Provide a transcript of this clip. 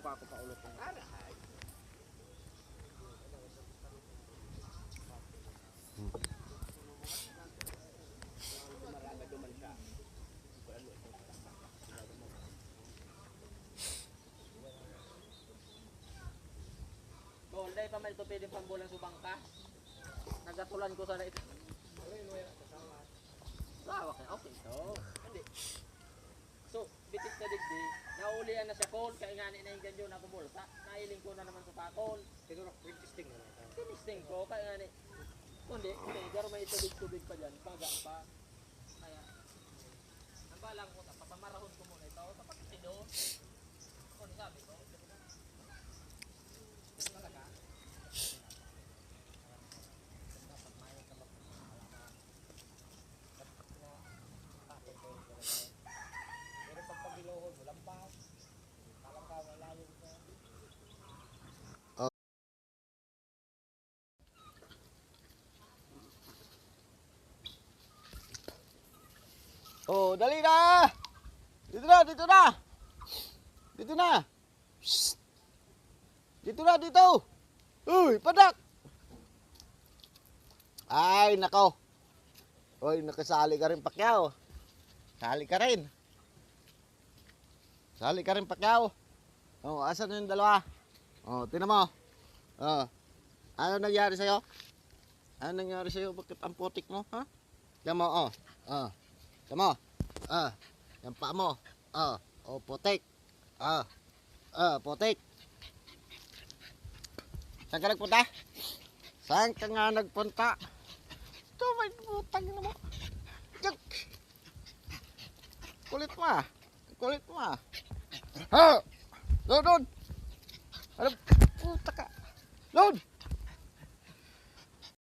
ka ako paulot ng ara. Dahil pa man ito pwedeng pambulang subang ka. Nagatulan ko sana ito. Lawak na, okay ito. Hindi. So, bitis na digdi. Naulian na siya call. Kaya nga na yung ganyan na kumulsa. Nailing ko na naman sa pakol. Tinurok, tinisting na lang. Tinisting ko. Kaya nga ni. Hindi. Pero may tubig pa dyan. Paga pa. Kaya. Ang balang ko. Papamarahon ko muna ito. Kapag ito doon. Ano sabi ko? Talaga. Oh, dali na! Dito na, dito na! Dito na! Shhh! Dito na, dito! Uy, padak! Ay, nako! Uy, nakasali ka rin, Pacquiao. Sali ka rin. Sali ka rin, Pacquiao. Oh, asan na yung dalawa? Oh, tinan mo. Oh. Ano nangyari sa'yo? Ano nangyari sa'yo? Bakit ang putik mo, ha? Diyan mo, oh. Oh. Tama. Yan pa mo. Oh, putik. Putik. Saan ka nagpunta? Saan ka nga nagpunta? Ito, may putang na mo. Yak. Kulit mo ah. Kulit mo ah. Ha! Doon! Ano? Puta ka. Doon!